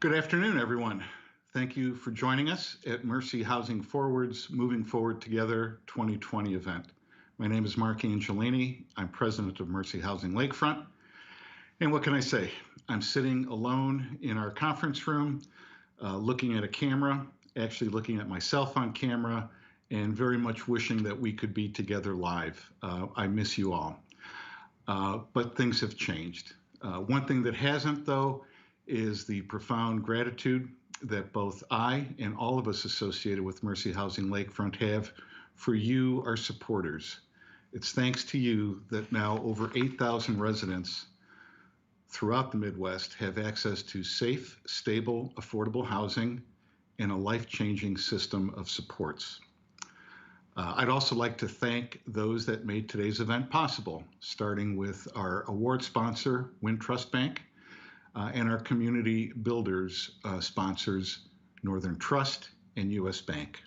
Good afternoon, everyone. Thank you for joining us at Mercy Housing Forward's Moving Forward Together 2020 event. My name is Mark Angelini. I'm president of Mercy Housing Lakefront. And what can I say? I'm sitting alone in our conference room, looking at a camera, actually looking at myself on camera, and very much wishing that we could be together live. I miss you all. But things have changed. One thing that hasn't, though, is the profound gratitude that both I and all of us associated with Mercy Housing Lakefront have for you, our supporters. It's thanks to you that now over 8,000 residents throughout the Midwest have access to safe, stable, affordable housing and a life-changing system of supports. I'd also like to thank those that made today's event possible, starting with our award sponsor, Wintrust Bank, and our community builders sponsors, Northern Trust and U.S. Bank.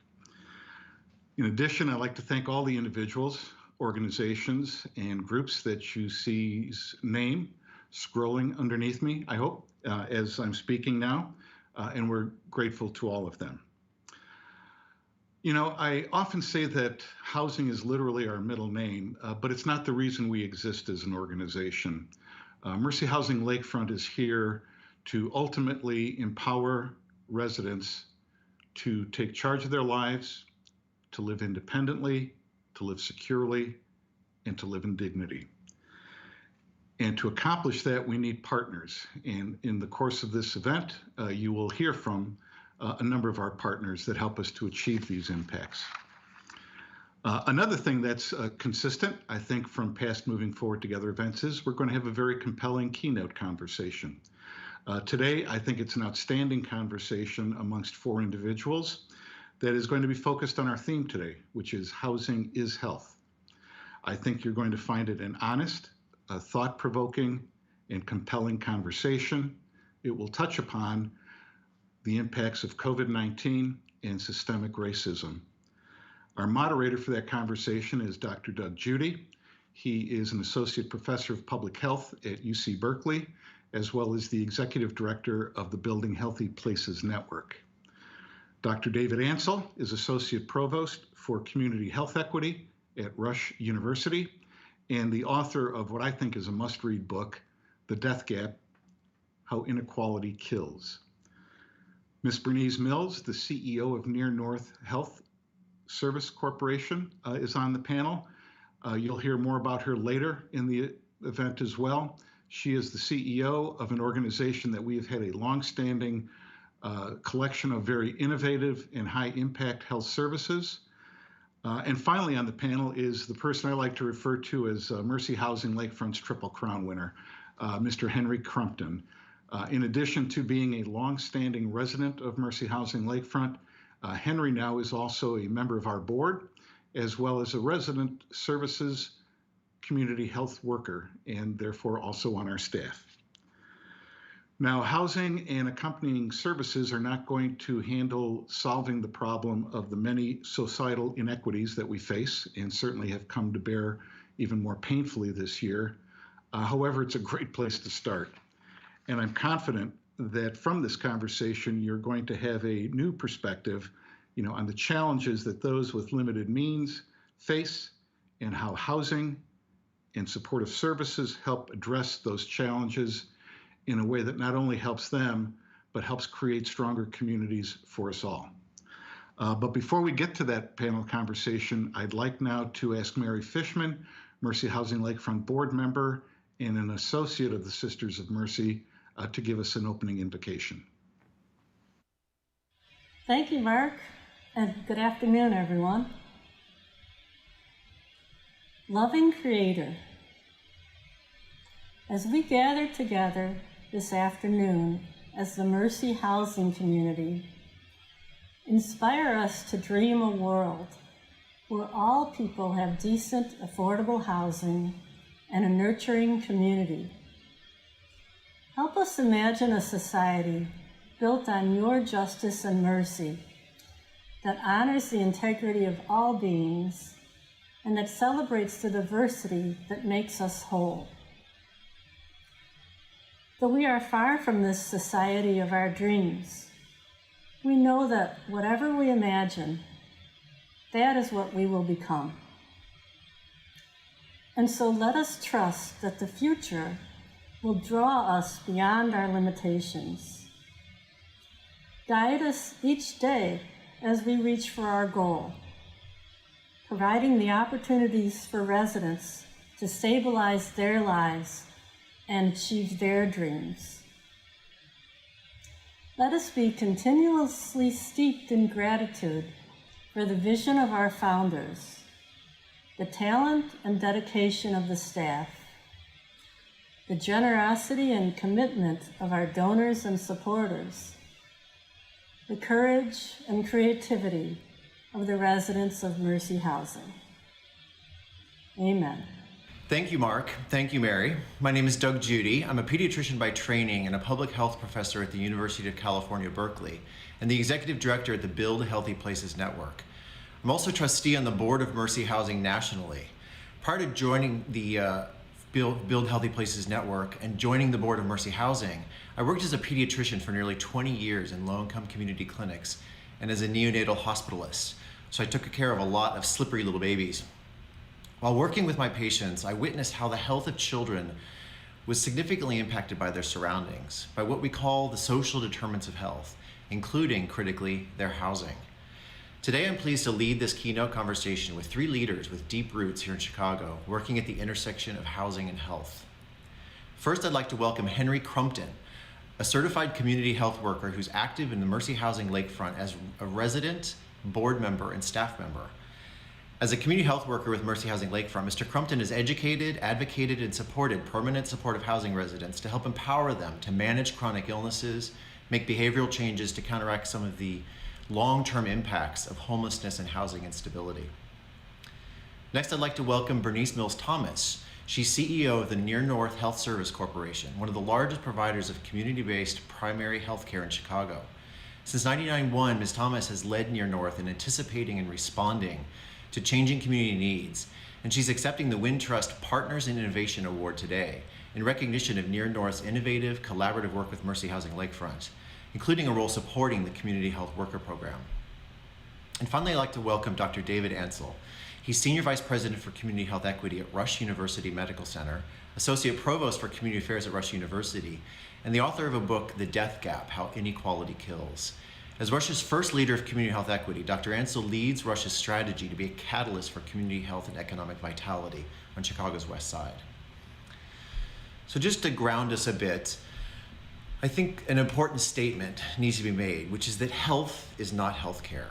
In addition, I'd like to thank all the individuals, organizations, and groups that you see's name scrolling underneath me, I hope, as I'm speaking now, and we're grateful to all of them. You know, I often say that housing is literally our middle name, but it's not the reason we exist as an organization. Mercy Housing Lakefront is here to ultimately empower residents to take charge of their lives, to live independently, to live securely, and to live in dignity. And to accomplish that, we need partners. And in the course of this event, you will hear from a number of our partners that help us to achieve these impacts. Another thing that's consistent, I think, from past Moving Forward Together events is we're going to have a very compelling keynote conversation. Today, I think it's an outstanding conversation amongst four individuals that is going to be focused on our theme today, which is housing is health. I think you're going to find it an honest, thought-provoking, and compelling conversation. It will touch upon the impacts of COVID-19 and systemic racism. Our moderator for that conversation is Dr. Doug Judy. He is an associate professor of public health at UC Berkeley, as well as the executive director of the Building Healthy Places Network. Dr. David Ansell is associate provost for community health equity at Rush University and the author of what I think is a must-read book, The Death Gap: How Inequality Kills. Ms. Bernice Mills, the CEO of Near North Health Service Corporation, is on the panel. You'll hear more about her later in the event as well. She is the CEO of an organization that we have had a longstanding collection of very innovative and high-impact health services. And finally on the panel is the person I like to refer to as Mercy Housing Lakefront's Triple Crown winner, Mr. Henry Crumpton. In addition to being a longstanding resident of Mercy Housing Lakefront, Henry now is also a member of our board, as well as a resident services community health worker, and therefore also on our staff. Now, housing and accompanying services are not going to handle solving the problem of the many societal inequities that we face, and certainly have come to bear even more painfully this year. However, it's a great place to start. And I'm confident that from this conversation, you're going to have a new perspective, on the challenges that those with limited means face and how housing and supportive services help address those challenges in a way that not only helps them, but helps create stronger communities for us all. But before we get to that panel conversation, I'd like now to ask Mary Fishman, Mercy Housing Lakefront board member and an associate of the Sisters of Mercy, to give us an opening invocation. Thank you, Mark, and good afternoon, everyone. Loving Creator, as we gather together this afternoon as the Mercy Housing community, inspire us to dream a world where all people have decent, affordable housing and a nurturing community. Help us imagine a society built on your justice and mercy that honors the integrity of all beings and that celebrates the diversity that makes us whole. Though we are far from this society of our dreams, we know that whatever we imagine, that is what we will become. And so let us trust that the future will draw us beyond our limitations. Guide us each day as we reach for our goal, providing the opportunities for residents to stabilize their lives and achieve their dreams. Let us be continuously steeped in gratitude for the vision of our founders, the talent and dedication of the staff, the generosity and commitment of our donors and supporters, the courage and creativity of the residents of Mercy Housing. Amen. Thank you, Mark. Thank you, Mary. My name is Doug Judy. I'm a pediatrician by training and a public health professor at the University of California, Berkeley, and the executive director at the Build Healthy Places Network. I'm also trustee on the board of Mercy Housing nationally. Prior to joining the Build Healthy Places Network and joining the board of Mercy Housing, I worked as a pediatrician for nearly 20 years in low-income community clinics and as a neonatal hospitalist. So I took care of a lot of slippery little babies. While working with my patients, I witnessed how the health of children was significantly impacted by their surroundings, by what we call the social determinants of health, including, critically, their housing. Today, I'm pleased to lead this keynote conversation with three leaders with deep roots here in Chicago, working at the intersection of housing and health. First, I'd like to welcome Henry Crumpton, a certified community health worker who's active in the Mercy Housing Lakefront as a resident, board member, and staff member. As a community health worker with Mercy Housing Lakefront, Mr. Crumpton has educated, advocated, and supported permanent supportive housing residents to help empower them to manage chronic illnesses, make behavioral changes to counteract some of the long-term impacts of homelessness and housing instability. Next, I'd like to welcome Bernice Mills-Thomas. She's CEO of the Near North Health Service Corporation, one of the largest providers of community-based primary health care in Chicago. Since 1991, Ms. Thomas has led Near North in anticipating and responding to changing community needs, and she's accepting the Wintrust Partners in Innovation Award today in recognition of Near North's innovative, collaborative work with Mercy Housing Lakefront, including a role supporting the Community Health Worker Program. And finally, I'd like to welcome Dr. David Ansel. He's Senior Vice President for Community Health Equity at Rush University Medical Center, Associate Provost for Community Affairs at Rush University, and the author of a book, The Death Gap, How Inequality Kills. As Rush's first leader of community health equity, Dr. Ansel leads Rush's strategy to be a catalyst for community health and economic vitality on Chicago's West Side. So just to ground us a bit, I think an important statement needs to be made, which is that health is not healthcare.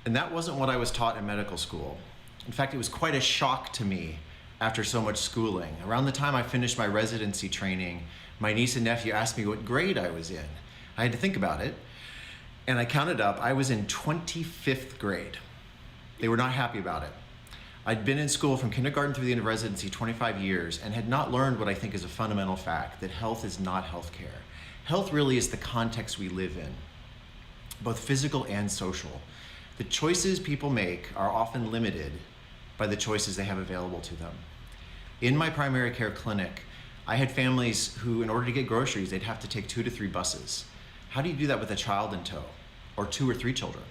And that wasn't what I was taught in medical school. In fact, it was quite a shock to me after so much schooling. Around the time I finished my residency training, my niece and nephew asked me what grade I was in. I had to think about it, and I counted up. I was in 25th grade. They were not happy about it. I'd been in school from kindergarten through the end of residency 25 years and had not learned what I think is a fundamental fact, that health is not healthcare. Health really is the context we live in, both physical and social. The choices people make are often limited by the choices they have available to them. In my primary care clinic, I had families who, in order to get groceries, they'd have to take 2 to 3 buses. How do you do that with a child in tow, or 2 or 3 children?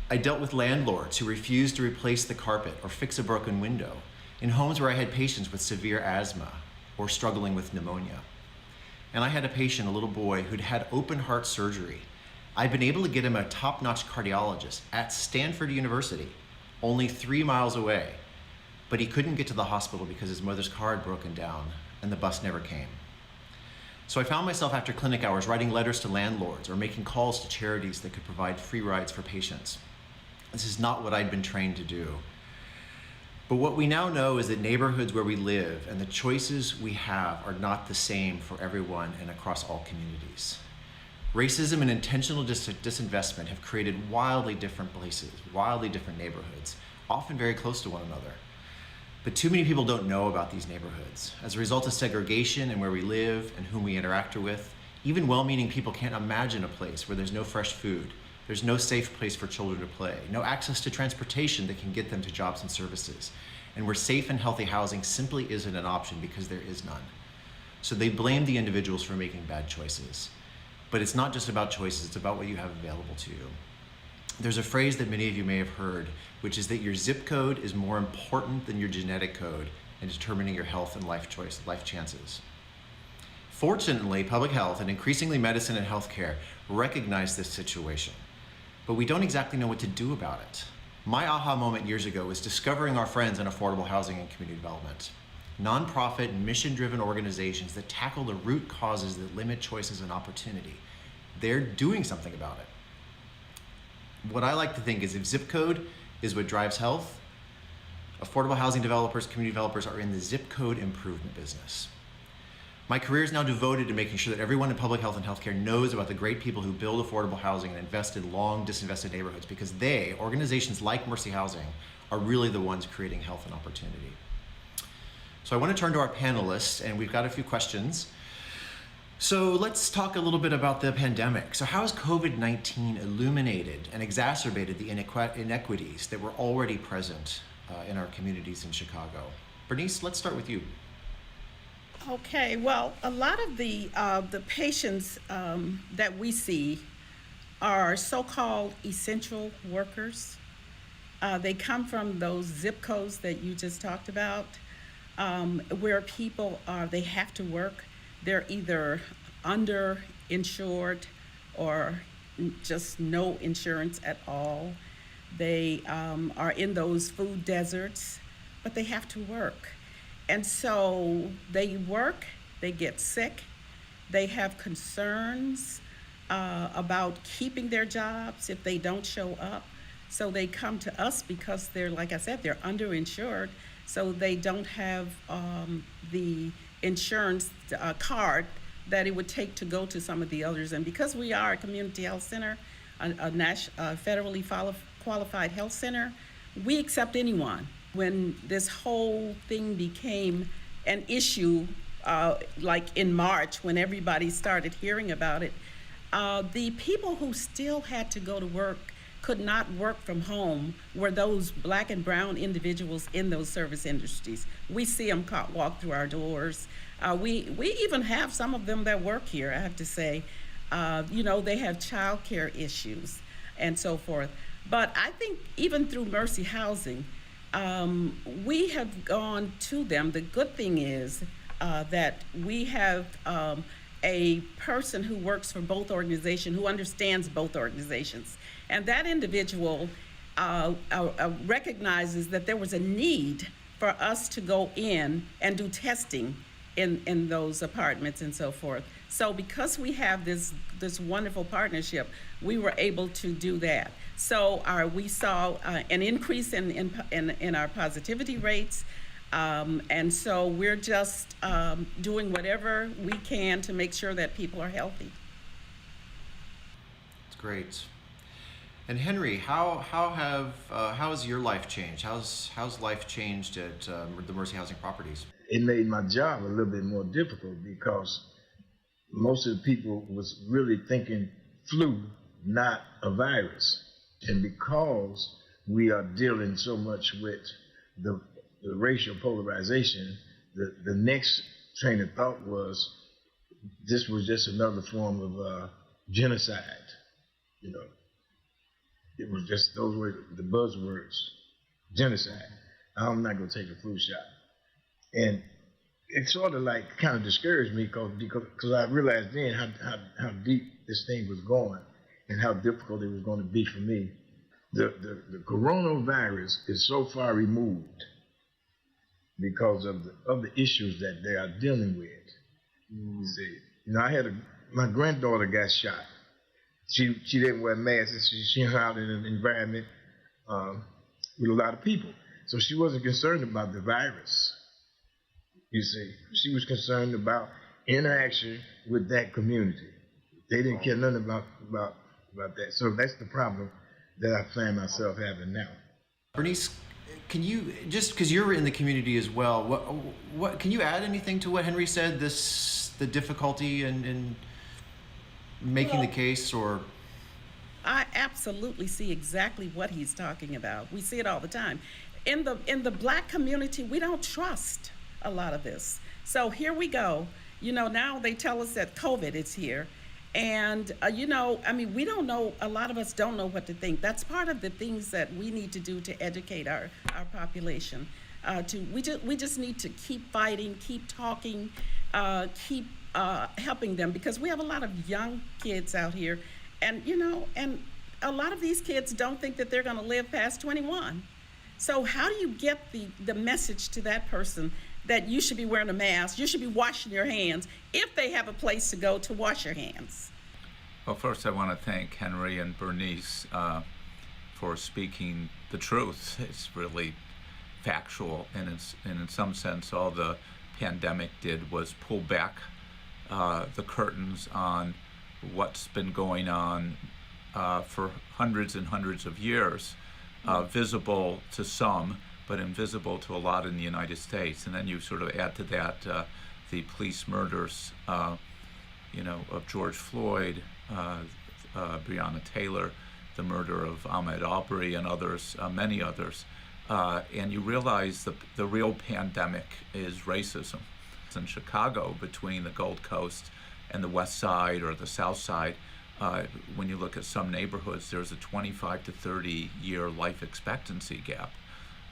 I dealt with landlords who refused to replace the carpet or fix a broken window in homes where I had patients with severe asthma or struggling with pneumonia. And I had a patient, a little boy, who'd had open heart surgery. I'd been able to get him a top-notch cardiologist at Stanford University, only 3 miles away, but he couldn't get to the hospital because his mother's car had broken down and the bus never came. So I found myself after clinic hours writing letters to landlords or making calls to charities that could provide free rides for patients. This is not what I'd been trained to do. But what we now know is that neighborhoods where we live and the choices we have are not the same for everyone and across all communities. Racism and intentional disinvestment have created wildly different places, wildly different neighborhoods, often very close to one another. But too many people don't know about these neighborhoods. As a result of segregation and where we live and whom we interact with, even well-meaning people can't imagine a place where there's no fresh food, there's no safe place for children to play, no access to transportation that can get them to jobs and services, and where safe and healthy housing simply isn't an option because there is none. So they blame the individuals for making bad choices. But it's not just about choices, it's about what you have available to you. There's a phrase that many of you may have heard, which is that your zip code is more important than your genetic code in determining your health and life chances. Fortunately, public health and increasingly medicine and healthcare recognize this situation, but we don't exactly know what to do about it. My aha moment years ago was discovering our friends in affordable housing and community development. Nonprofit, mission-driven organizations that tackle the root causes that limit choices and opportunity. They're doing something about it. What I like to think is if zip code is what drives health, affordable housing developers, community developers are in the zip code improvement business. My career is now devoted to making sure that everyone in public health and healthcare knows about the great people who build affordable housing and invest in long disinvested neighborhoods, because they, organizations like Mercy Housing, are really the ones creating health and opportunity. So I want to turn to our panelists, and we've got a few questions. So let's talk a little bit about the pandemic. So how has COVID-19 illuminated and exacerbated the inequities that were already present in our communities in Chicago? Bernice, let's start with you. Okay, well, a lot of the patients that we see are so-called essential workers. They come from those zip codes that you just talked about, where people they have to work. They're either underinsured or just no insurance at all. They are in those food deserts, but they have to work. And so they work, they get sick, they have concerns about keeping their jobs if they don't show up. So they come to us because they're, like I said, they're underinsured, so they don't have the insurance card that it would take to go to some of the others. And because we are a community health center, a federally qualified health center, we accept anyone. When this whole thing became an issue, like in March, when everybody started hearing about it, the people who still had to go to work, could not work from home, were those Black and brown individuals in those service industries. We see them walk through our doors. We even have some of them that work here, I have to say. They have childcare issues and so forth. But I think even through Mercy Housing, we have gone to them. The good thing is that we have a person who works for both organizations, who understands both organizations. And that individual recognizes that there was a need for us to go in and do testing in those apartments and so forth. So because we have this wonderful partnership, we were able to do that. So we saw an increase in our positivity rates. And so we're just doing whatever we can to make sure that people are healthy. That's great. And Henry, how has your life changed? How's life changed at the Mercy Housing properties? It made my job a little bit more difficult because most of the people was really thinking flu, not a virus. And because we are dealing so much with the racial polarization, the next train of thought was this was just another form of genocide. It was just, those were the buzzwords, genocide. I'm not going to take a flu shot. And it sort of like kind of discouraged me because I realized then how deep this thing was going and how difficult it was going to be for me. The coronavirus is so far removed because of the issues that they are dealing with. You see, my granddaughter got shot. She didn't wear masks. She hung out in an environment with a lot of people, so she wasn't concerned about the virus. You see, she was concerned about interaction with that community. They didn't care nothing about that. So that's the problem that I find myself having now. Bernice, can you, just because you're in the community as well, what can you add anything to what Henry said? The difficulty in making the case, or? I absolutely see exactly what he's talking about. We see it all the time. in the Black community, we don't trust a lot of this. So here we go. Now they tell us that COVID is here. And, we don't know, a lot of us don't know what to think. That's part of the things that we need to do to educate our population. We just need to keep fighting, keep talking, keep helping them, because we have a lot of young kids out here. And, and a lot of these kids don't think that they're going to live past 21. So how do you get the message to that person that you should be wearing a mask, you should be washing your hands, if they have a place to go to wash your hands? Well, first I want to thank Henry and Bernice for speaking the truth. It's really factual, and in some sense all the pandemic did was pull back the curtains on what's been going on for hundreds and hundreds of years, visible to some, but invisible to a lot in the United States. And then you sort of add to that the police murders, of George Floyd, Breonna Taylor, the murder of Ahmaud Arbery and others, many others. And you realize the real pandemic is racism. It's in Chicago, between the Gold Coast and the West Side or the South Side. When you look at some neighborhoods, there's a 25 to 30 year life expectancy gap.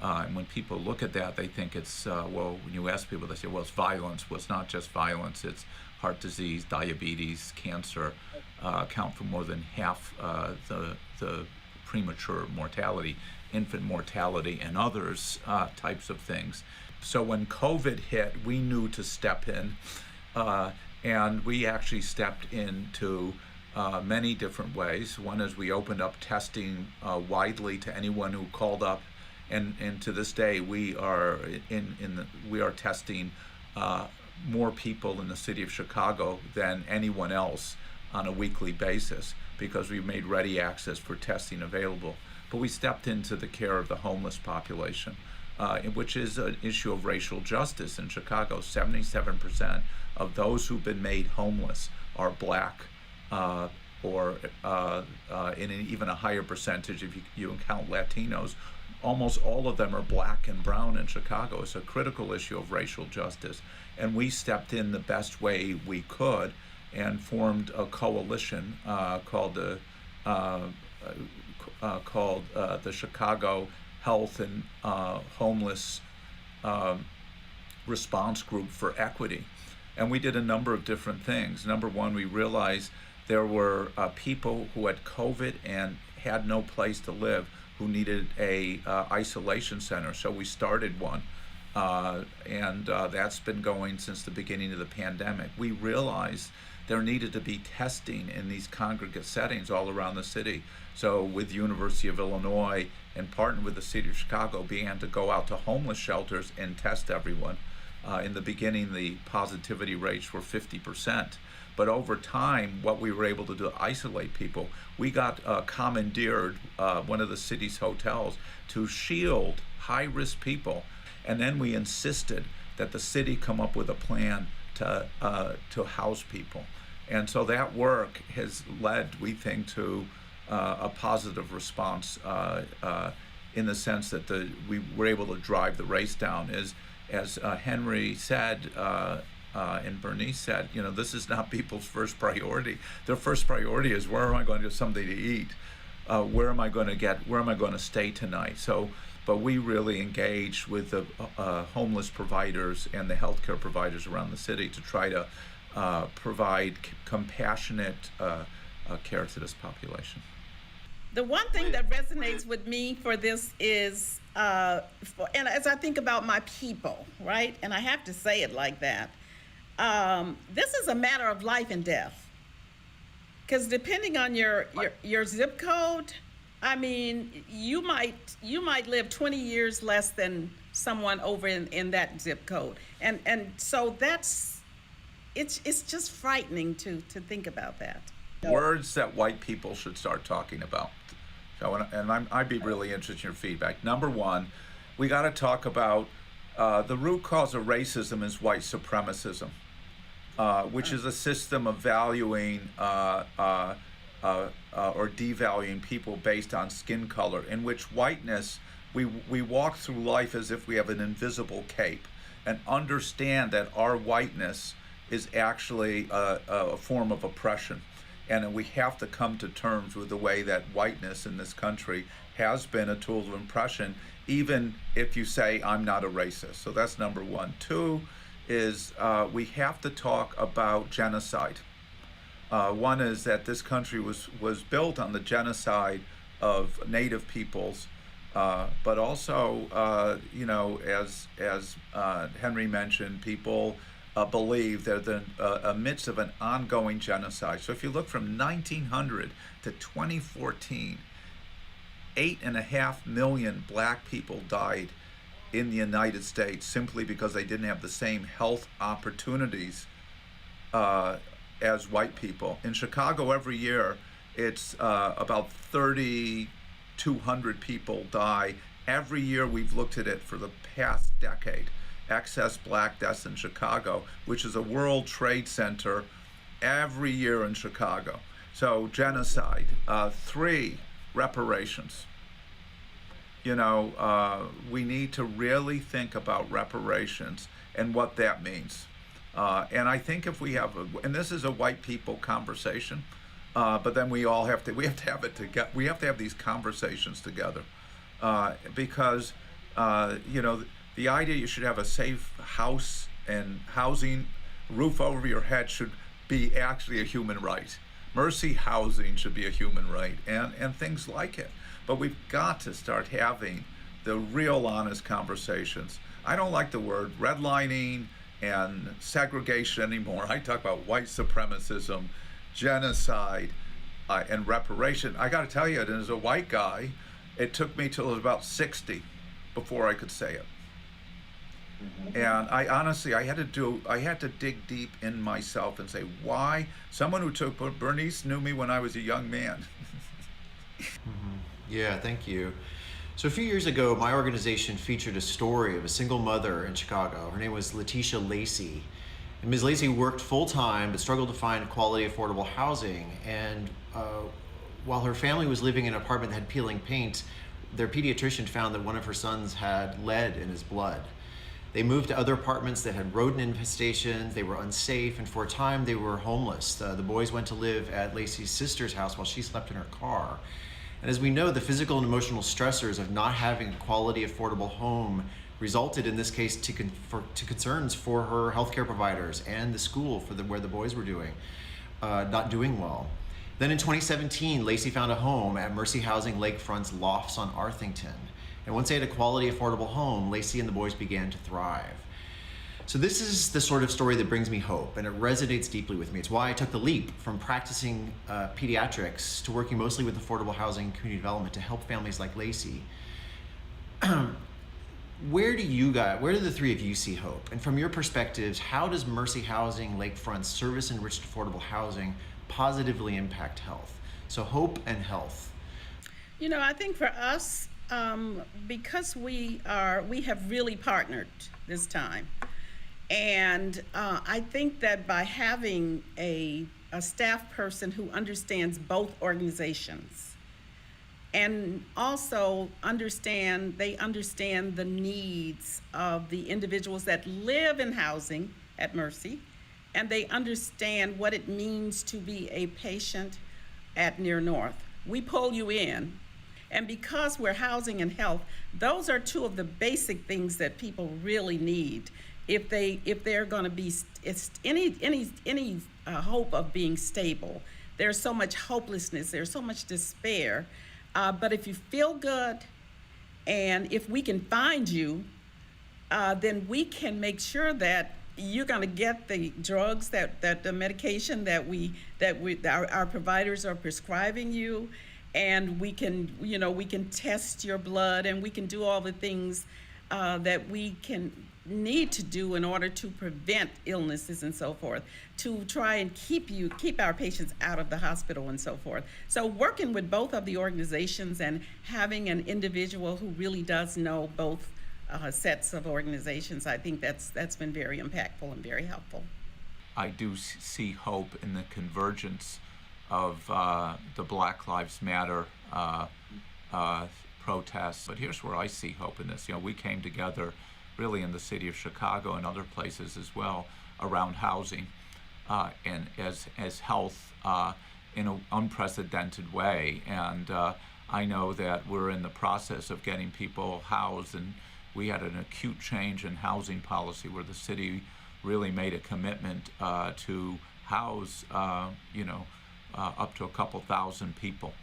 And when people look at that, they think it's, when you ask people, they say, well, it's violence. Well, it's not just violence, it's heart disease, diabetes, cancer, account for more than half the premature mortality, infant mortality, and others types of things. So when COVID hit, we knew to step in, and we actually stepped into many different ways. One is we opened up testing widely to anyone who called up, and to this day we are we are testing more people in the city of Chicago than anyone else on a weekly basis, because we made ready access for testing available. But we stepped into the care of the homeless population, which is an issue of racial justice in Chicago. 77% of those who've been made homeless are Black, or in even a higher percentage if you count Latinos. Almost all of them are Black and brown in Chicago. It's a critical issue of racial justice. And we stepped in the best way we could and formed a coalition called the Chicago Health and Homeless Response Group for Equity. And we did a number of different things. Number one, we realized there were people who had COVID and had no place to live, who needed a isolation center. So we started one, and that's been going since the beginning of the pandemic. We realized there needed to be testing in these congregate settings all around the city. So with University of Illinois and partnered with the city of Chicago, began to go out to homeless shelters and test everyone. In the beginning, the positivity rates were 50%. But over time, what we were able to do to isolate people, we got commandeered one of the city's hotels to shield high-risk people. And then we insisted that the city come up with a plan to house people. And so that work has led, we think, to a positive response in the sense that we were able to drive the race down. As Henry said, and Bernice said, this is not people's first priority. Their first priority is, where am I going to get something to eat? Where am I going to stay tonight? But we really engaged with the homeless providers and the healthcare providers around the city to try to provide compassionate care to this population. The one thing that resonates with me for this is, and as I think about my people, right? And I have to say it like that. This is a matter of life and death. Because depending on your zip code, you might live 20 years less than someone over in that zip code. And so it's just frightening to think about that. Words that white people should start talking about. So, I'd be really interested in your feedback. Number one, we got to talk about the root cause of racism is white supremacism, which is a system of valuing or devaluing people based on skin color, in which whiteness we walk through life as if we have an invisible cape, and understand that our whiteness is actually a form of oppression. And we have to come to terms with the way that whiteness in this country has been a tool of oppression, even if you say, I'm not a racist. So that's number one. Two is we have to talk about genocide. One is that this country was built on the genocide of Native peoples, but also, you know, as Henry mentioned, people believe they're the amidst of an ongoing genocide. So if you look from 1900 to 2014, 8.5 million black people died in the United States simply because they didn't have the same health opportunities as white people. In Chicago every year, it's about 3,200 people die. Every year we've looked at it for the past decade. Excess black deaths in Chicago, which is a World Trade Center every year in Chicago. So genocide. Three, reparations. You know, we need to really think about reparations and what that means. And I think if we have, and this is a white people conversation, but then we have to have it together. We have to have these conversations together, because you know, the idea you should have a safe house and housing, roof over your head should be actually a human right. Mercy housing should be a human right, and things like it. But we've got to start having the real honest conversations. I don't like the word redlining and segregation anymore. I talk about white supremacism, genocide, and reparation. I got to tell you, as a white guy, it took me till I was about 60 before I could say it. And I honestly, I had to dig deep in myself and say, why? Someone who took, Bernice knew me when I was a young man. Yeah, thank you. So a few years ago, my organization featured a story of a single mother in Chicago. Her name was Letitia Lacey. And Ms. Lacey worked full-time but struggled to find quality, affordable housing. And while her family was living in an apartment that had peeling paint, their pediatrician found that one of her sons had lead in his blood. They moved to other apartments that had rodent infestations. They were unsafe, and for a time they were homeless. The boys went to live at Lacey's sister's house while she slept in her car. And as we know, the physical and emotional stressors of not having a quality, affordable home resulted in this case to concerns for her healthcare providers and the school where the boys were not doing well. Then in 2017, Lacey found a home at Mercy Housing Lakefront's Lofts on Arthington. And once they had a quality, affordable home, Lacey and the boys began to thrive. So this is the sort of story that brings me hope, and it resonates deeply with me. It's why I took the leap from practicing pediatrics to working mostly with affordable housing and community development to help families like Lacey. Where do the three of you see hope? And from your perspectives, how does Mercy Housing Lakefront's service-enriched affordable housing positively impact health? So hope and health. You know, I think for us, because we have really partnered this time. And I think that by having a staff person who understands both organizations and also understand the needs of the individuals that live in housing at Mercy, and they understand what it means to be a patient at Near North. We pull you in. And because we're housing and health, those are two of the basic things that people really need if they're going to be any hope of being stable. There's so much hopelessness, there's so much despair. But if you feel good, and if we can find you, then we can make sure that you're going to get the drugs, that the medication that our providers are prescribing you. And we can test your blood, and we can do all the things that we need to do in order to prevent illnesses and so forth, to try and keep our patients out of the hospital and so forth. So working with both of the organizations and having an individual who really does know both sets of organizations, I think that's been very impactful and very helpful. I do see hope in the convergence of the Black Lives Matter protests. But here's where I see hope in this. We came together really in the city of Chicago and other places as well around housing and as health in an unprecedented way. And I know that we're in the process of getting people housed, and we had an acute change in housing policy where the city really made a commitment to house, up to a couple thousand people,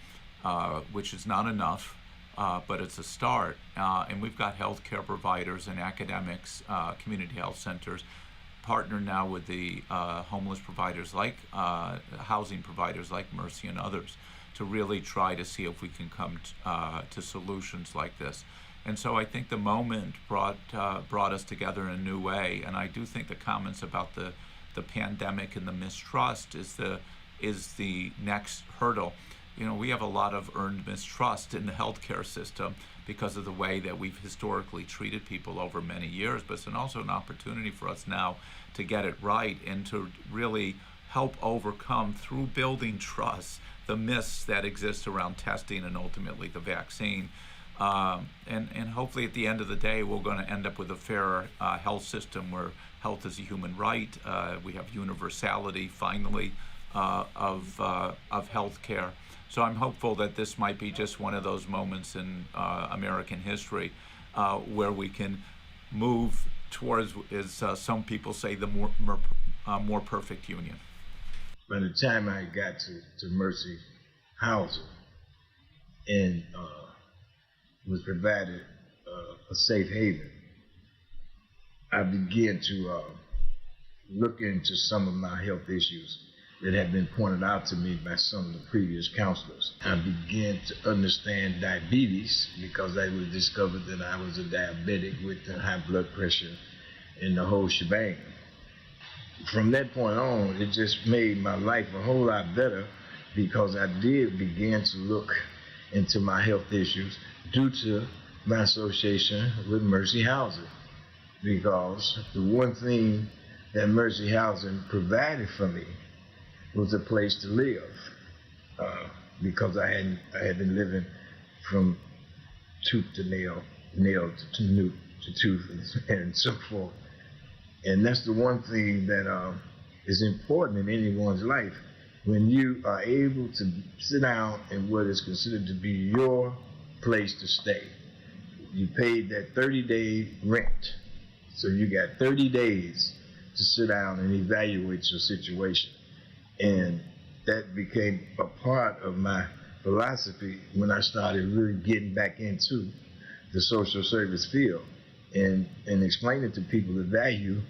which is not enough, but it's a start. And we've got healthcare providers and academics, community health centers, partner now with the homeless providers like housing providers like Mercy and others to really try to see if we can come to solutions like this. And so I think the moment brought us together in a new way. And I do think the comments about the pandemic and the mistrust is the next hurdle. We have a lot of earned mistrust in the healthcare system because of the way that we've historically treated people over many years, but it's also an opportunity for us now to get it right and to really help overcome, through building trust, the myths that exist around testing and ultimately the vaccine. And hopefully at the end of the day, we're going to end up with a fairer health system where health is a human right. We have universality, finally, of health care. So I'm hopeful that this might be just one of those moments in American history where we can move towards, as some people say, the more perfect union. By the time I got to Mercy Housing and was provided a safe haven, I began to look into some of my health issues that had been pointed out to me by some of the previous counselors. I began to understand diabetes because I was discovered that I was a diabetic with high blood pressure and the whole shebang. From that point on, it just made my life a whole lot better because I did begin to look into my health issues due to my association with Mercy Housing. Because the one thing that Mercy Housing provided for me was a place to live, because I had been living from tooth to nail, nail to tooth, and so forth. And that's the one thing that is important in anyone's life. When you are able to sit down in what is considered to be your place to stay, you paid that 30-day rent, so you got 30 days to sit down and evaluate your situation. And that became a part of my philosophy when I started really getting back into the social service field and explaining to people the value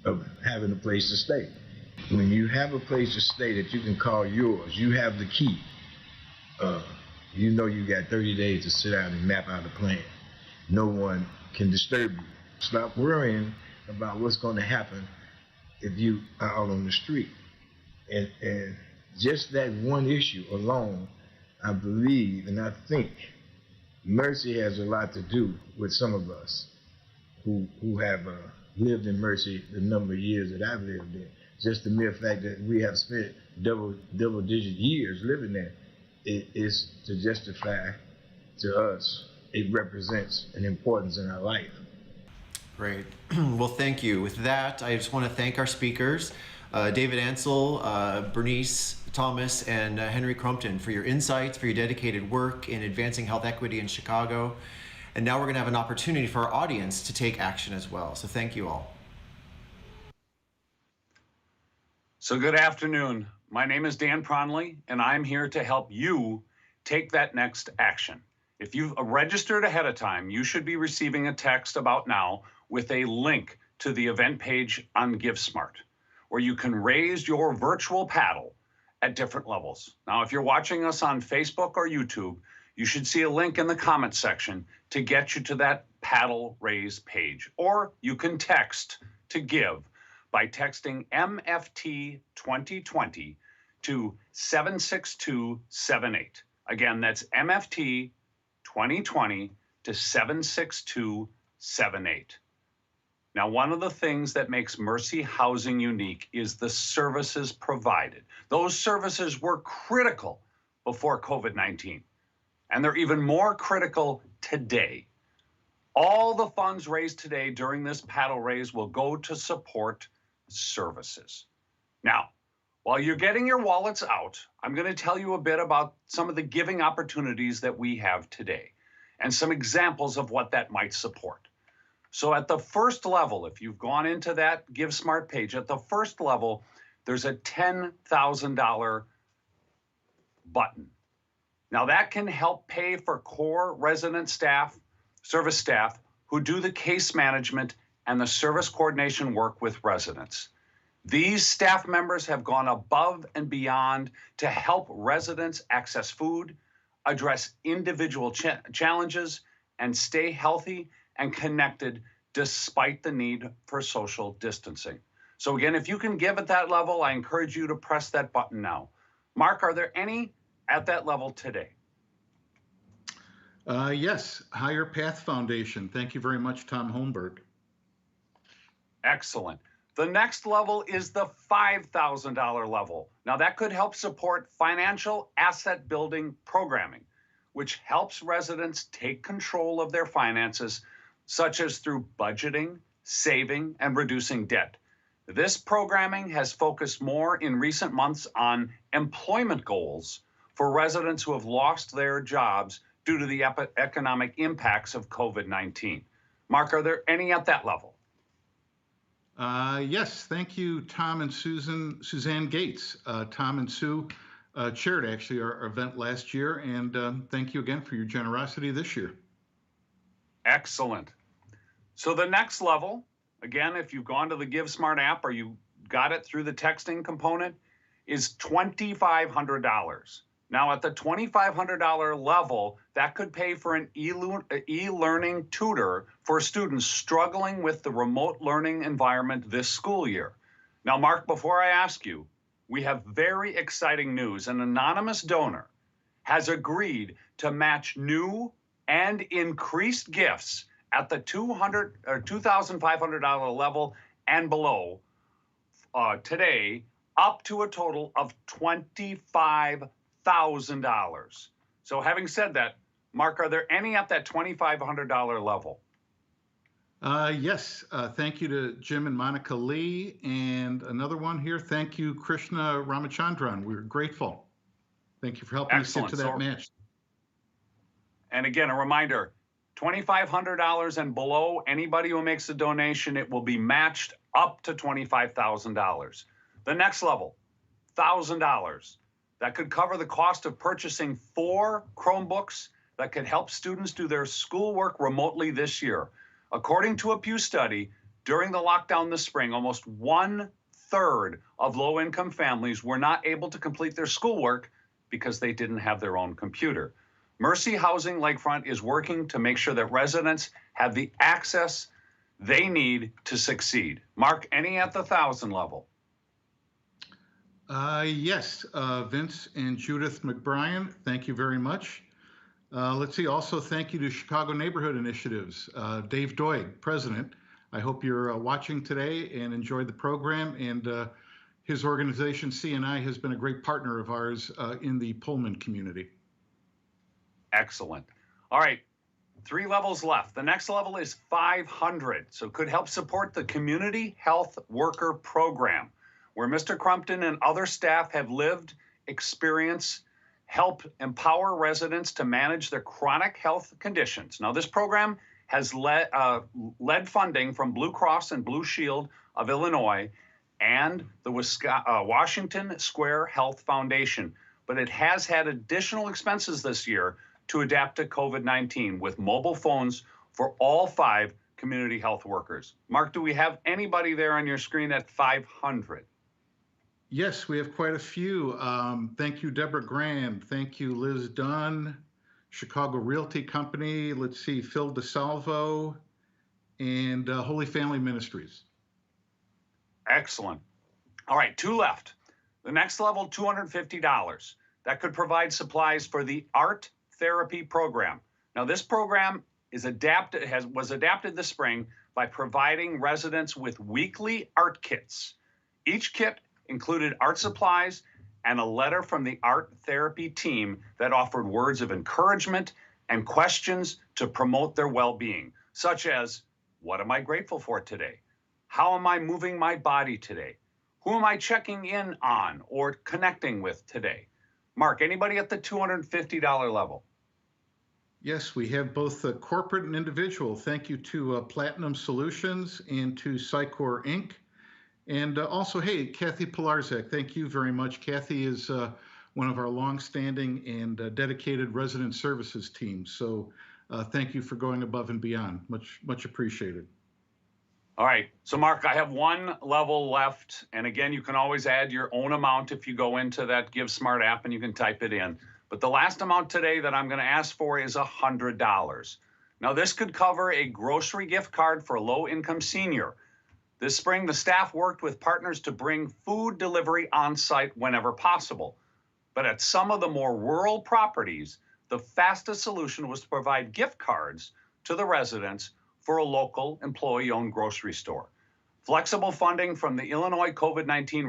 of having a place to stay. When you have a place to stay that you can call yours, you have the key. You know you got 30 days to sit down and map out a plan. No one can disturb you. Stop worrying about what's going to happen if you are out on the street. And just that one issue alone, I believe and I think Mercy has a lot to do with some of us who have lived in Mercy the number of years that I've lived in. Just the mere fact that we have spent double-digit years living there, it is to justify to us, it represents an importance in our life. Great. Well, thank you. With that, I just want to thank our speakers, David Ansel, Bernice Thomas, and Henry Crumpton, for your insights, for your dedicated work in advancing health equity in Chicago. And now we're going to have an opportunity for our audience to take action as well. So thank you all. So good afternoon. My name is Dan Pronley, and I'm here to help you take that next action. If you've registered ahead of time, you should be receiving a text about now with a link to the event page on GiveSmart, where you can raise your virtual paddle at different levels. Now, if you're watching us on Facebook or YouTube, you should see a link in the comments section to get you to that paddle raise page. Or you can text to give by texting MFT 2020 to 76278. Again, that's MFT 2020 to 76278. Now, one of the things that makes Mercy Housing unique is the services provided. Those services were critical before COVID-19, and they're even more critical today. All the funds raised today during this paddle raise will go to support services. Now, while you're getting your wallets out, I'm going to tell you a bit about some of the giving opportunities that we have today and some examples of what that might support. So at the first level, if you've gone into that Give Smart page, at the first level, there's a $10,000 button. Now that can help pay for core resident staff, service staff who do the case management and the service coordination work with residents. These staff members have gone above and beyond to help residents access food, address individual challenges, and stay healthy and connected despite the need for social distancing. So again, if you can give at that level, I encourage you to press that button now. Mark, are there any at that level today? Yes, Higher Path Foundation. Thank you very much, Tom Holmberg. Excellent. The next level is the $5,000 level. Now that could help support financial asset building programming, which helps residents take control of their finances, such as through budgeting, saving, and reducing debt. This programming has focused more in recent months on employment goals for residents who have lost their jobs due to the economic impacts of COVID-19. Mark, are there any at that level? Yes, thank you, Tom and Suzanne Gates. Tom and Sue chaired actually our event last year, and thank you again for your generosity this year. Excellent. So the next level, again, if you've gone to the Give Smart app or you got it through the texting component, is $2,500. Now at the $2,500 level, that could pay for an e-learning tutor for students struggling with the remote learning environment this school year. Now, Mark, before I ask you, we have very exciting news. An anonymous donor has agreed to match new and increased gifts at the $2,500 level and below today, up to a total of $25,000. So having said that, Mark, are there any at that $2,500 level? Yes, thank you to Jim and Monica Lee, and another one here. Thank you, Krishna Ramachandran. We're grateful. Thank you for helping us get to that match. And again, a reminder, $2,500 and below, anybody who makes a donation, it will be matched up to $25,000. The next level, $1,000. That could cover the cost of purchasing 4 Chromebooks that could help students do their schoolwork remotely this year. According to a Pew study, during the lockdown this spring, almost 1/3 of low-income families were not able to complete their schoolwork because they didn't have their own computer. Mercy Housing Lakefront is working to make sure that residents have the access they need to succeed. Mark, any at the 1,000 level? Yes, Vince and Judith McBrien, thank you very much. Let's see, also thank you to Chicago Neighborhood Initiatives. Dave Doig, President. I hope you're watching today and enjoyed the program. And his organization, CNI, has been a great partner of ours in the Pullman community. Excellent. All right, 3 levels left. The next level is 500, so could help support the Community Health Worker Program, where Mr. Crumpton and other staff have lived, experience, help empower residents to manage their chronic health conditions. Now, this program has led funding from Blue Cross and Blue Shield of Illinois and the Washington Square Health Foundation, but it has had additional expenses this year to adapt to COVID-19 with mobile phones for all 5 community health workers. Mark, do we have anybody there on your screen at 500? Yes, we have quite a few. Thank you, Deborah Grand. Thank you, Liz Dunn, Chicago Realty Company. Let's see, Phil DeSalvo, and Holy Family Ministries. Excellent. All right, 2 left. The next level, $250. That could provide supplies for the Art Therapy Program. Now, this program was adapted this spring by providing residents with weekly art kits. Each kit included art supplies and a letter from the art therapy team that offered words of encouragement and questions to promote their well-being, such as, what am I grateful for today? How am I moving my body today? Who am I checking in on or connecting with today? Mark, anybody at the $250 level? Yes, we have both corporate and individual. Thank you to Platinum Solutions and to Sycor Inc. And also, hey, Kathy Pilarzak, thank you very much. Kathy is one of our longstanding and dedicated resident services teams. So thank you for going above and beyond. Much appreciated. All right, so Mark, I have one level left. And again, you can always add your own amount if you go into that Give Smart app and you can type it in. But the last amount today that I'm gonna ask for is $100. Now this could cover a grocery gift card for a low-income senior. This spring, the staff worked with partners to bring food delivery on site whenever possible. But at some of the more rural properties, the fastest solution was to provide gift cards to the residents for a local employee-owned grocery store. Flexible funding from the Illinois COVID-19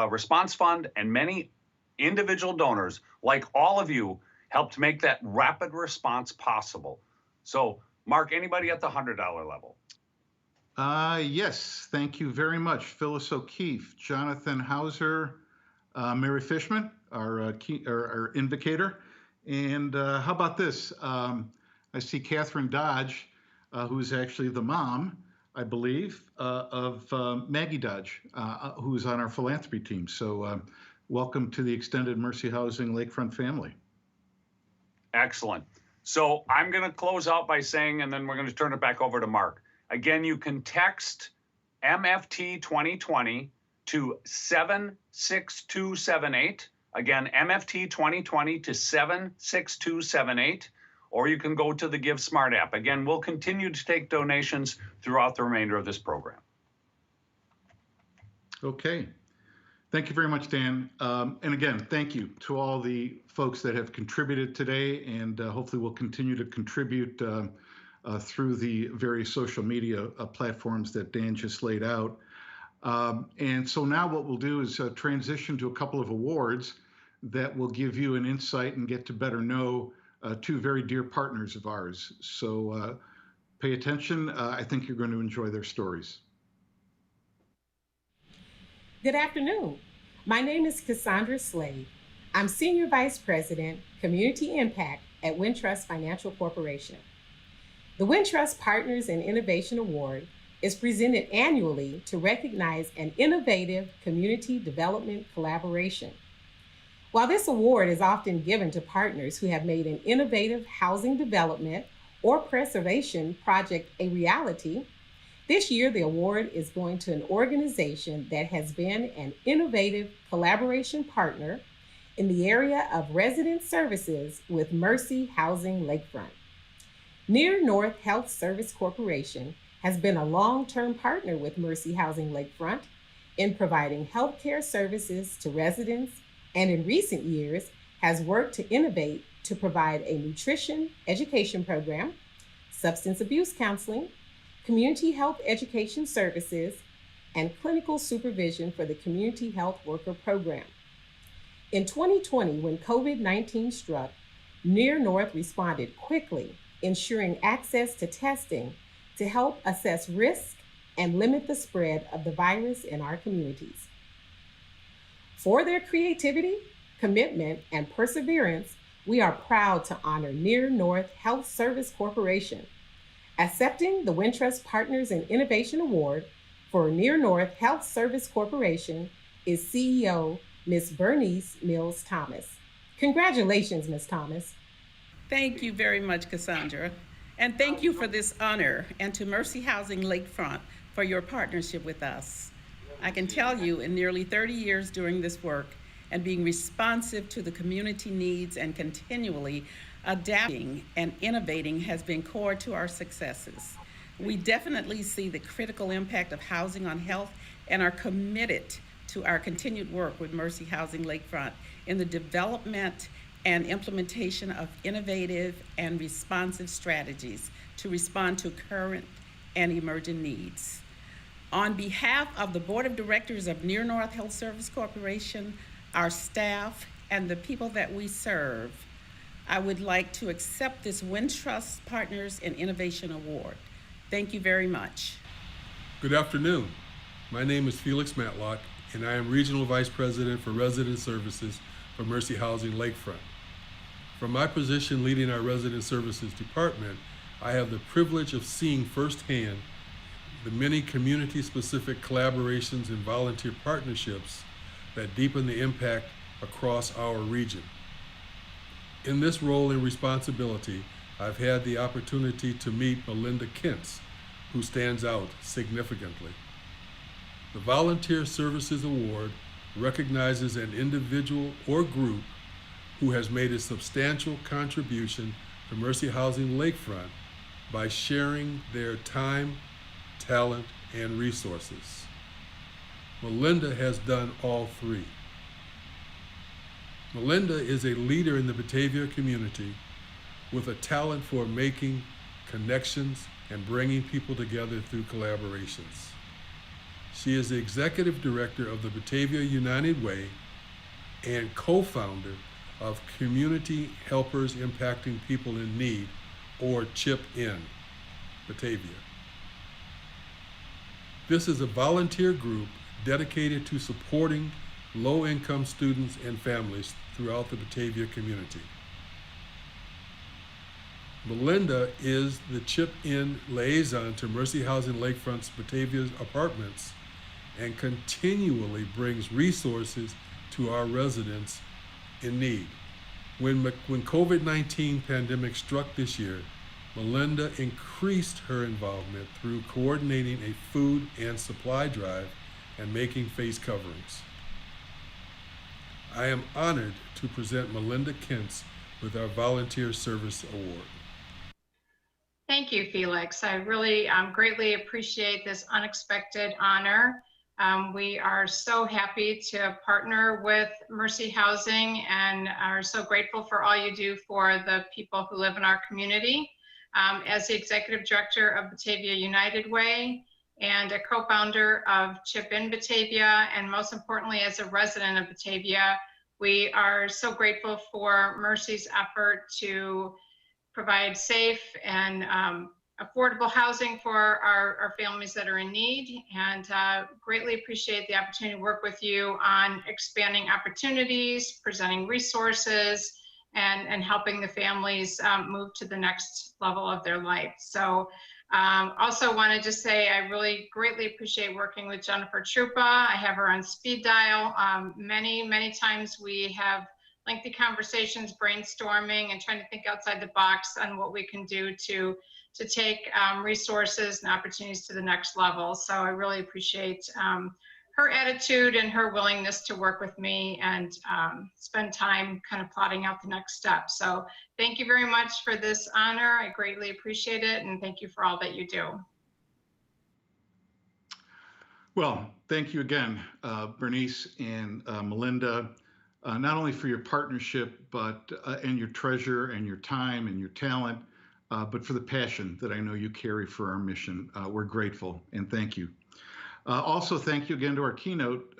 Response Fund and many individual donors, like all of you, helped make that rapid response possible. So, Mark, anybody at the $100 level? Yes, thank you very much. Phyllis O'Keefe, Jonathan Hauser, Mary Fishman, our invocator. And how about this? I see Catherine Dodge, who's actually the mom, I believe, of Maggie Dodge, who's on our philanthropy team. So welcome to the extended Mercy Housing Lakefront family. Excellent. So I'm going to close out by saying, and then we're going to turn it back over to Mark. Again, you can text MFT 2020 to 76278. Again, MFT 2020 to 76278. Or you can go to the Give Smart app. Again, we'll continue to take donations throughout the remainder of this program. Okay. Thank you very much, Dan. And again, thank you to all the folks that have contributed today, and hopefully will continue to contribute through the various social media platforms that Dan just laid out. And so now what we'll do is transition to a couple of awards that will give you an insight and get to better know two very dear partners of ours. So pay attention. I think you're going to enjoy their stories. Good afternoon. My name is Cassandra Slade. I'm Senior Vice President, Community Impact at Wintrust Financial Corporation. The Wintrust Partners in Innovation Award is presented annually to recognize an innovative community development collaboration. While this award is often given to partners who have made an innovative housing development or preservation project a reality, this year the award is going to an organization that has been an innovative collaboration partner in the area of resident services with Mercy Housing Lakefront. Near North Health Service Corporation has been a long-term partner with Mercy Housing Lakefront in providing healthcare services to residents, and in recent years has worked to innovate to provide a nutrition education program, substance abuse counseling, community health education services, and clinical supervision for the Community Health Worker Program. In 2020, when COVID-19 struck, Near North responded quickly, ensuring access to testing to help assess risk and limit the spread of the virus in our communities. For their creativity, commitment, and perseverance, we are proud to honor Near North Health Service Corporation. Accepting the Wintrust Partners in Innovation Award for Near North Health Service Corporation is CEO Ms. Bernice Mills Thomas. Congratulations, Ms. Thomas. Thank you very much, Cassandra. And thank you for this honor, and to Mercy Housing Lakefront for your partnership with us. I can tell you, in nearly 30 years doing this work and being responsive to the community needs and continually adapting and innovating has been core to our successes. We definitely see the critical impact of housing on health and are committed to our continued work with Mercy Housing Lakefront in the development and implementation of innovative and responsive strategies to respond to current and emerging needs. On behalf of the Board of Directors of Near North Health Service Corporation, our staff, and the people that we serve, I would like to accept this Wintrust Partners in Innovation Award. Thank you very much. Good afternoon. My name is Felix Matlock, and I am Regional Vice President for Resident Services for Mercy Housing Lakefront. From my position leading our Resident Services Department, I have the privilege of seeing firsthand the many community-specific collaborations and volunteer partnerships that deepen the impact across our region. In this role and responsibility, I've had the opportunity to meet Melinda Kentz, who stands out significantly. The Volunteer Services Award recognizes an individual or group who has made a substantial contribution to Mercy Housing Lakefront by sharing their time, talent, and resources. Melinda has done all three. Melinda is a leader in the Batavia community with a talent for making connections and bringing people together through collaborations. She is the executive director of the Batavia United Way and co-founder of Community Helpers Impacting People in Need, or CHIP In Batavia. This is a volunteer group dedicated to supporting low-income students and families throughout the Batavia community. Melinda is the CHIP In liaison to Mercy Housing Lakefront's Batavia apartments and continually brings resources to our residents in need. When COVID-19 pandemic struck this year, Melinda increased her involvement through coordinating a food and supply drive and making face coverings. I am honored to present Melinda Kentz with our Volunteer Service Award. Thank you, Felix. I really greatly appreciate this unexpected honor. We are so happy to partner with Mercy Housing and are so grateful for all you do for the people who live in our community. As the Executive Director of Batavia United Way and a co-founder of CHIP In Batavia, and most importantly, as a resident of Batavia, we are so grateful for Mercy's effort to provide safe and affordable housing for our families that are in need, and greatly appreciate the opportunity to work with you on expanding opportunities, presenting resources, and helping the families move to the next level of their life. So also want to just say I really greatly appreciate working with Jennifer Trupa. I have her on speed dial. Many times we have lengthy conversations, brainstorming, and trying to think outside the box on what we can do to take resources and opportunities to the next level. So I really appreciate her attitude and her willingness to work with me and spend time kind of plotting out the next step. So thank you very much for this honor. I greatly appreciate it, and thank you for all that you do. Well, thank you again, Bernice and Melinda, not only for your partnership, but and your treasure and your time and your talent, but for the passion that I know you carry for our mission. We're grateful and thank you. Also, thank you again to our keynote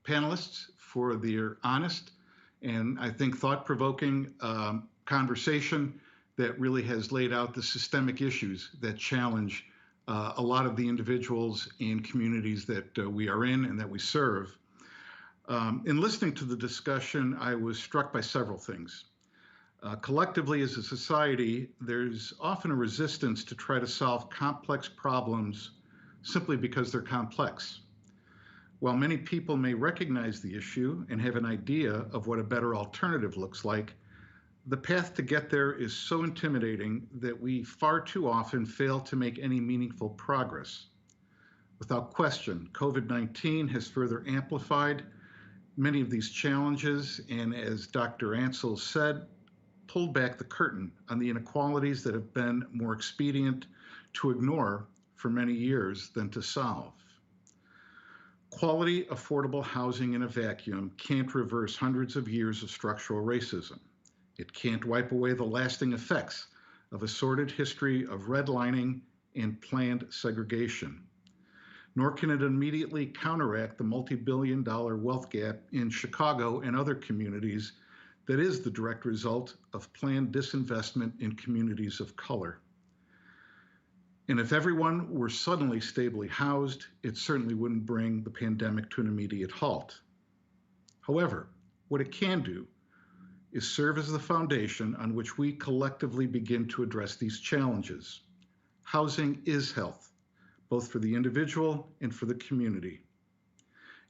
panelists for their honest and I think thought-provoking conversation that really has laid out the systemic issues that challenge a lot of the individuals and communities that we are in and that we serve. In listening to the discussion, I was struck by several things. Collectively as a society, there's often a resistance to try to solve complex problems simply because they're complex. While many people may recognize the issue and have an idea of what a better alternative looks like, the path to get there is so intimidating that we far too often fail to make any meaningful progress. Without question, COVID-19 has further amplified many of these challenges, and as Dr. Ansel said, pulled back the curtain on the inequalities that have been more expedient to ignore for many years than to solve. Quality, affordable housing in a vacuum can't reverse hundreds of years of structural racism. It can't wipe away the lasting effects of a sordid history of redlining and planned segregation. Nor can it immediately counteract the multi-billion-dollar wealth gap in Chicago and other communities that is the direct result of planned disinvestment in communities of color. And if everyone were suddenly stably housed, it certainly wouldn't bring the pandemic to an immediate halt. However, what it can do is serve as the foundation on which we collectively begin to address these challenges. Housing is health, both for the individual and for the community.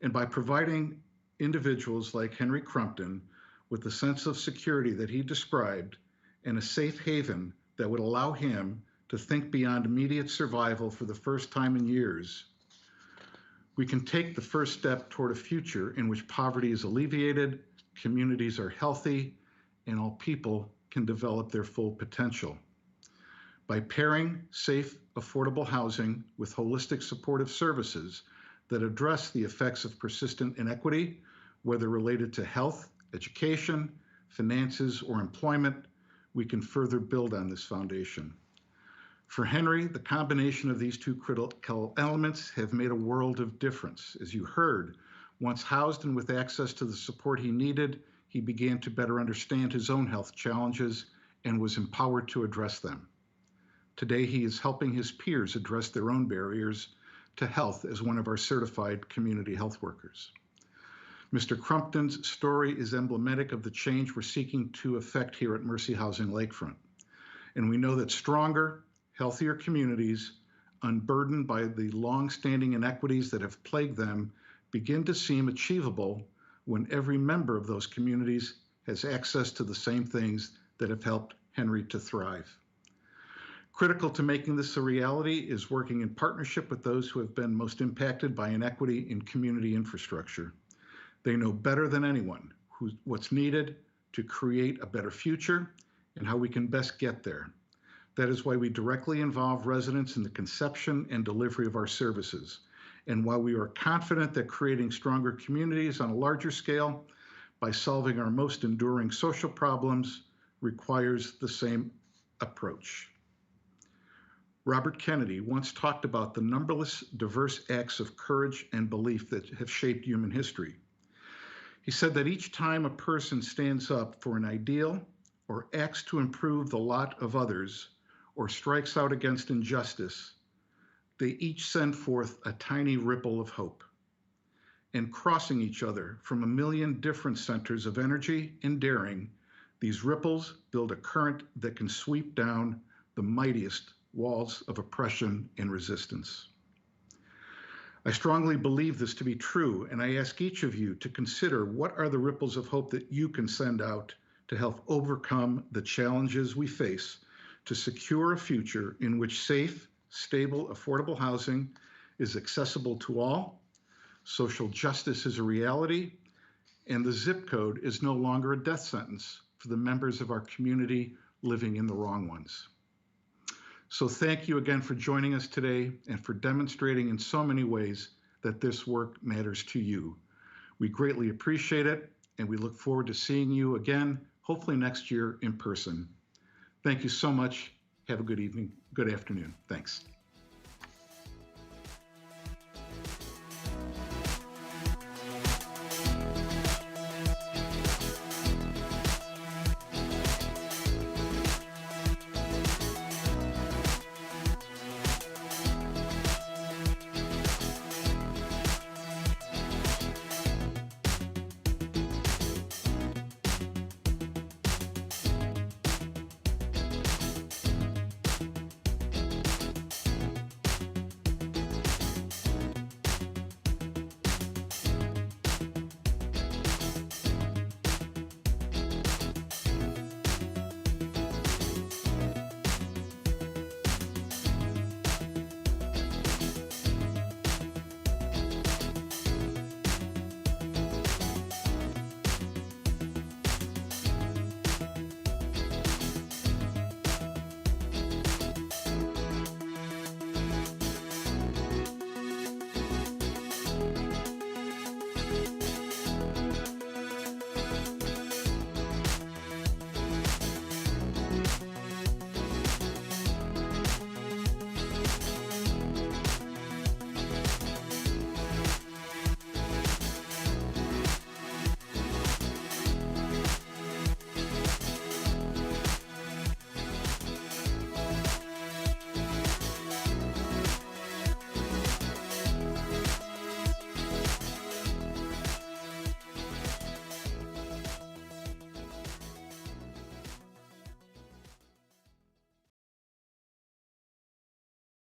And by providing individuals like Henry Crumpton with the sense of security that he described and a safe haven that would allow him to think beyond immediate survival for the first time in years, we can take the first step toward a future in which poverty is alleviated, communities are healthy, and all people can develop their full potential. By pairing safe, affordable housing with holistic supportive services that address the effects of persistent inequity, whether related to health, education, finances, or employment, we can further build on this foundation. For Henry, the combination of these two critical elements have made a world of difference. As you heard, once housed and with access to the support he needed, he began to better understand his own health challenges and was empowered to address them. Today, he is helping his peers address their own barriers to health as one of our certified community health workers. Mr. Crumpton's story is emblematic of the change we're seeking to effect here at Mercy Housing Lakefront. And we know that stronger, healthier communities, unburdened by the long-standing inequities that have plagued them, begin to seem achievable when every member of those communities has access to the same things that have helped Henry to thrive. Critical to making this a reality is working in partnership with those who have been most impacted by inequity in community infrastructure. They know better than anyone what's needed to create a better future and how we can best get there. That is why we directly involve residents in the conception and delivery of our services. And while we are confident that creating stronger communities on a larger scale by solving our most enduring social problems requires the same approach. Robert Kennedy once talked about the numberless diverse acts of courage and belief that have shaped human history. He said that each time a person stands up for an ideal or acts to improve the lot of others or strikes out against injustice, they each send forth a tiny ripple of hope. And crossing each other from a million different centers of energy and daring, these ripples build a current that can sweep down the mightiest walls of oppression and resistance. I strongly believe this to be true, and I ask each of you to consider what are the ripples of hope that you can send out to help overcome the challenges we face to secure a future in which safe, stable, affordable housing is accessible to all, social justice is a reality, and the zip code is no longer a death sentence for the members of our community living in the wrong ones. So thank you again for joining us today and for demonstrating in so many ways that this work matters to you. We greatly appreciate it, and we look forward to seeing you again, hopefully next year in person. Thank you so much. Have a good evening, good afternoon. Thanks.